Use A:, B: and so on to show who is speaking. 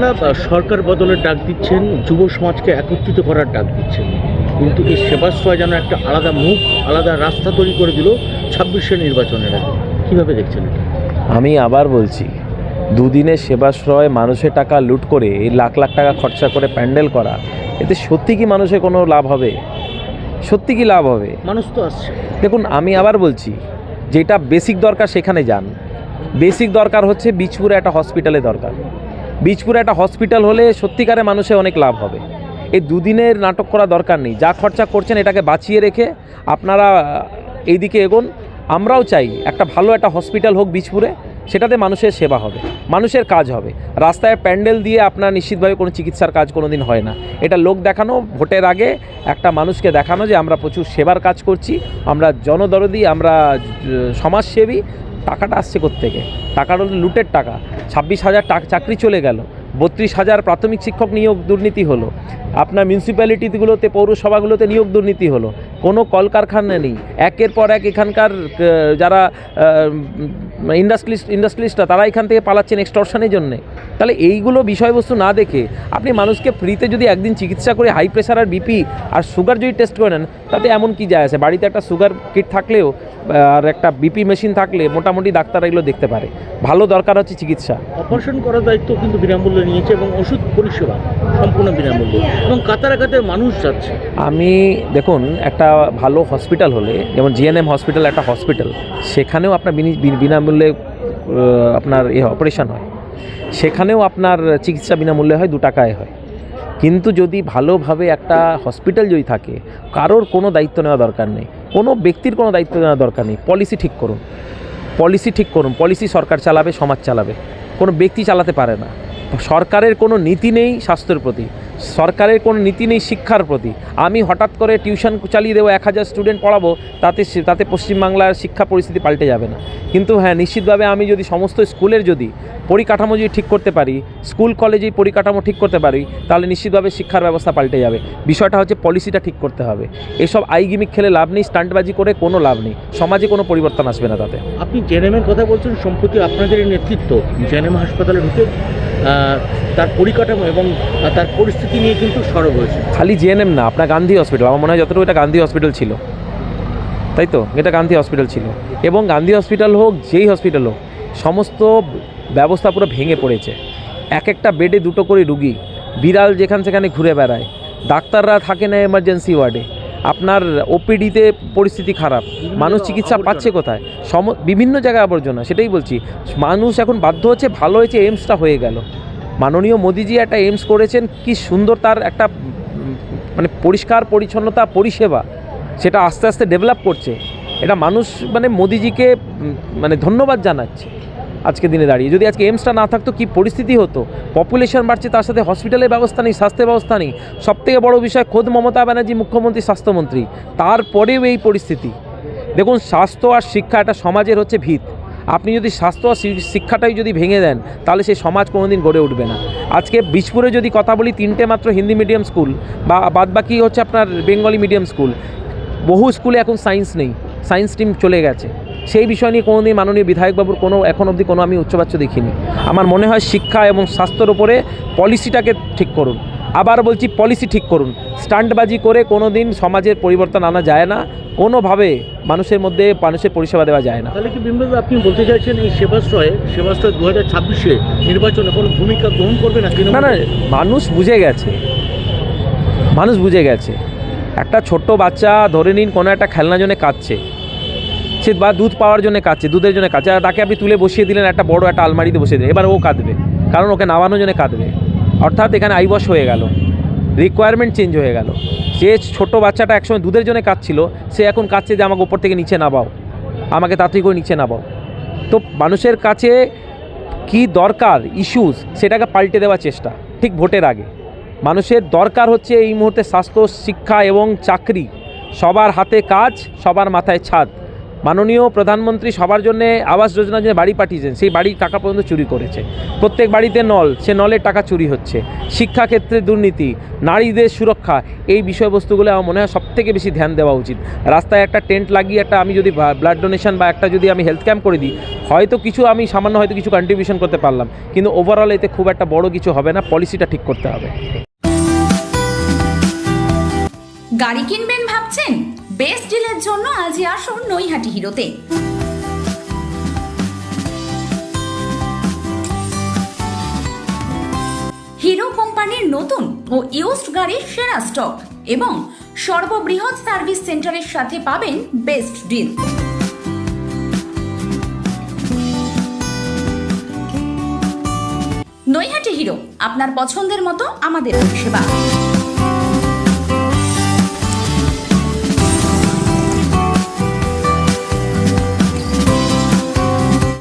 A: আপনারা সরকার বদলের ডাক দিচ্ছেন, যুব সমাজকে একত্রিত করার ডাক দিচ্ছেন, কিন্তু এই সেবাশ্রয় যেন একটা আলাদা মুখ, আলাদা রাস্তা তৈরি করে দিল 26-এর নির্বাচনের আগে। কীভাবে দেখছেন এটা?
B: আমি আবার বলছি, দুদিনের সেবাশ্রয় মানুষের টাকা লুট করে এই লাখ লাখ টাকা খরচা করে প্যান্ডেল করা, এতে সত্যি কি মানুষের কোনো লাভ হবে? সত্যি কি লাভ হবে?
A: মানুষ তো আসছে।
B: দেখুন, আমি আবার বলছি, যেটা বেসিক দরকার সেখানে যান। বেসিক দরকার হচ্ছে বীজপুরে একটা হসপিটালে দরকার। বীজপুরে একটা হসপিটাল হলে সত্যিকারে মানুষের অনেক লাভ হবে। এই দুদিনের নাটক করা দরকার নেই। যা খরচা করছেন এটাকে বাঁচিয়ে রেখে আপনারা এইদিকে এগোন। আমরাও চাই একটা ভালো একটা হসপিটাল হোক বীজপুরে, সেটাতে মানুষের সেবা হবে, মানুষের কাজ হবে। রাস্তায় প্যান্ডেল দিয়ে আপনার নিশ্চিতভাবে কোনো চিকিৎসার কাজ কোনো দিন হয় না। এটা লোক দেখানো, ভোটের আগে একটা মানুষকে দেখানো যে আমরা প্রচুর সেবার কাজ করছি, আমরা জনদরদি, আমরা সমাজসেবী। টাকাটা আসছে কোত্থেকে? টাকাটা লুটের টাকা। 26,000 চাকরি চলে গেল, 32,000 প্রাথমিক শিক্ষক নিয়োগ দুর্নীতি হলো, আপনার মিউনিসিপ্যালিটিগুলোতে, পৌরসভাগুলোতে নিয়োগ দুর্নীতি হলো, কোনো কলকারখানা নেই। একের পর এক এখানকার যারা ইন্ডাস্ট্রিয়ালিস্টরা তারা এখান থেকে পালাচ্ছেন এক্সটর্শনের জন্যে। তাহলে এইগুলো বিষয়বস্তু না দেখে আপনি মানুষকে ফ্রিতে যদি একদিন চিকিৎসা করে হাই প্রেশার আর বিপি আর সুগার যদি টেস্ট করে নেন, তাতে এমন কি যায় আছে? বাড়িতে একটা সুগার কিট থাকলেও আর একটা বিপি মেশিন থাকলে মোটামুটি ডাক্তাররা এগুলো দেখতে পারে। ভালো দরকার হচ্ছে চিকিৎসা।
A: অপারেশন করার দায়িত্ব কিন্তু বিনামূল্যে নিয়েছে এবং ওষুধ পরিষেবা সম্পূর্ণ বিনামূল্যে, এবং কাতারে কাতারে মানুষ যাচ্ছে।
B: আমি দেখুন, একটা ভালো হসপিটাল হলে, যেমন জিএনএম হসপিটাল একটা হসপিটাল, সেখানেও আপনার বিনামূল্যে আপনার অপারেশন হয়, সেখানেও আপনার চিকিৎসা বিনামূল্যে হয়, 2 টাকায় হয়। কিন্তু যদি ভালোভাবে একটা হসপিটাল যদি থাকে, কারোর কোনো দায়িত্ব নেওয়া দরকার নেই, কোনো ব্যক্তির কোনো দায়িত্ব নেওয়া দরকার নেই। পলিসি ঠিক করুন, পলিসি ঠিক করুন। পলিসি সরকার চালাবে, সমাজ চালাবে, কোনো ব্যক্তি চালাতে পারে না। সরকারের কোনো নীতি নেই স্বাস্থ্যের প্রতি, সরকারের কোনো নীতি নেই শিক্ষার প্রতি। আমি হঠাৎ করে টিউশন চালিয়ে দেবো, 1000 স্টুডেন্ট পড়াবো, তাতে পশ্চিমবাংলার শিক্ষা পরিস্থিতি পাল্টে যাবে না। কিন্তু হ্যাঁ, নিশ্চিতভাবে আমি যদি সমস্ত স্কুলের যদি পরিকাঠামো যদি ঠিক করতে পারি, স্কুল কলেজে পরিকাঠামো ঠিক করতে পারি, তাহলে নিশ্চিতভাবে শিক্ষার ব্যবস্থা পাল্টে যাবে। বিষয়টা হচ্ছে পলিসিটা ঠিক করতে হবে। এসব আইগিমিক খেলে লাভ নেই, স্টান্টবাজি করে কোনো লাভ নেই, সমাজে কোনো পরিবর্তন আসবে না তাতে।
A: আপনি জেএনএমের কথা বলছেন, সম্প্রতি আপনাদের নেতৃত্ব জেএনএম হাসপাতালে ঢুকে তার পরিকাঠামো এবং তার পরিস্থিতি নিয়ে কিন্তু সরব হয়েছে।
B: খালি জিএনএম না, আপনার গান্ধী হসপিটাল, আমার মনে হয় যতটুকু এটা গান্ধী হসপিটাল ছিল, তাই তো? এটা গান্ধী হসপিটাল ছিল, এবং গান্ধী হসপিটাল হোক, যেই হসপিটাল হোক, সমস্ত ব্যবস্থা পুরো ভেঙে পড়েছে। এক একটা বেডে 2টো করে রুগী, বিড়াল যেখান সেখানে ঘুরে বেড়ায়, ডাক্তাররা থাকে না এমার্জেন্সি ওয়ার্ডে, আপনার ওপিডিতে পরিস্থিতি খারাপ, মানুষ চিকিৎসা পাচ্ছে কোথায়? বিভিন্ন জায়গায় আবর্জনা। সেটাই বলছি, মানুষ এখন বাধ্য হচ্ছে। ভালো হয়েছে এইমসটা হয়ে গেল, মাননীয় মোদিজি একটা এইমস করেছেন, কি সুন্দর তার একটা মানে পরিষ্কার পরিচ্ছন্নতা পরিষেবা, সেটা আস্তে আস্তে ডেভেলপ করছে। এটা মানুষ মানে মোদিজিকে মানে ধন্যবাদ জানাচ্ছে। আজকে দিনে দাঁড়িয়ে যদি আজকে এইমসটা না থাকতো কী পরিস্থিতি হতো? পপুলেশন বাড়ছে, তার সাথে হসপিটালের ব্যবস্থা নেই, স্বাস্থ্য ব্যবস্থা নেই। সবথেকে বড় বিষয়, খোদ মমতা ব্যানার্জি মুখ্যমন্ত্রী, স্বাস্থ্যমন্ত্রী, তারপরেও এই পরিস্থিতি। দেখুন, স্বাস্থ্য আর শিক্ষা একটা সমাজের হচ্ছে ভিত। আপনি যদি স্বাস্থ্য আর শিক্ষাটাই যদি ভেঙে দেন, তাহলে সেই সমাজ কোনোদিন গড়ে উঠবে না। আজকে বীজপুরে যদি কথা বলি, 3টে মাত্র হিন্দি মিডিয়াম স্কুল, বা বাদবাকি হচ্ছে আপনার বেঙ্গলি মিডিয়াম স্কুল। বহু স্কুলে এখন সায়েন্স নেই, সায়েন্স স্ট্রিম চলে গেছে। সেই বিষয় নিয়ে কোনোদিন মাননীয় বিধায়কবাবুর এখন অবধি কোনো আমি উচ্চবাচ্য দেখিনি। আমার মনে হয় শিক্ষা এবং স্বাস্থ্যের ওপরে পলিসিটাকে ঠিক করুন। আবার বলছি, পলিসি ঠিক করুন। স্টান্টবাজি করে কোনো দিন সমাজের পরিবর্তন আনা যায় না, কোনোভাবে মানুষের মধ্যে মানুষের পরিষেবা দেওয়া যায় না।
A: তাহলে কি বিমলবাবু আপনি বলতে চাইছেন এই সেবাশ্রয় 2026-এ নির্বাচনে কোনো ভূমিকা গ্রহণ করবে না?
B: না না, মানুষ বুঝে গেছে, মানুষ বুঝে গেছে। একটা ছোট্ট বাচ্চা ধরে নিন কোনো একটা খেলনার জন্য কাঁদছে, সে বা দুধ পাওয়ার জন্য কাঁদছে, দুধের জন্য কাঁদছে, আর তাকে আপনি তুলে বসিয়ে দিলেন একটা বড় একটা আলমারিতে বসিয়ে দিলেন, এবার ও কাঁদবে, কারণ ওকে নামানোর জন্য কাঁদবে। অর্থাৎ এখানে আইবশ হয়ে গেল, রিকোয়ারমেন্ট চেঞ্জ হয়ে গেল। যে ছোটো বাচ্চাটা একসময় দুধের জন্য কাঁদছিল, সে এখন কাঁদছে যে আমাকে ওপর থেকে নিচে নামাও, আমাকে তাড়াতাড়ি করে নিচে নামাও। তো মানুষের কাছে কি দরকার ইস্যুস, সেটাকে পাল্টে দেওয়ার চেষ্টা। ঠিক ভোটের আগে মানুষের দরকার হচ্ছে এই মুহূর্তে স্বাস্থ্য, শিক্ষা এবং চাকরি, সবার হাতে কাজ, সবার মাথায় ছাদ। মাননীয় প্রধানমন্ত্রী সবার জন্য আবাস যোজনার যে বাড়ি পাঠিয়েছেন, সেই বাড়ির টাকা পর্যন্ত চুরি করেছে। প্রত্যেক বাড়িতে নল, সে নলের টাকা চুরি হচ্ছে। শিক্ষাক্ষেত্রে দুর্নীতি, নারীদের সুরক্ষা, এই বিষয়বস্তুগুলো আমার মনে হয় সবথেকে বেশি ধ্যান দেওয়া উচিত। রাস্তায় একটা টেন্ট লাগিয়ে আমি যদি ব্লাড ডোনেশন বা যদি আমি হেলথ ক্যাম্প করে দিই, হয়তো কিছু আমি সামান্য হয়তো কিছু কন্ট্রিবিউশন করতে পারলাম, কিন্তু ওভারঅল এতে খুব একটা বড় কিছু হবে না। পলিসিটা ঠিক করতে হবে।
C: গাড়ি কিনবেন ভাবছেন? বেস্ট ডিলের জন্য আজই আসুন নৈহাটি হিরোতে। হিরো কোম্পানির নতুন ও ইউজড গাড়ির সেরা স্টক এবং সর্ববৃহৎ সার্ভিস সেন্টারের সাথে পাবেন বেস্ট ডিল। নৈহাটি হিরো, আপনার পছন্দের মতো আমাদের পরিষেবা।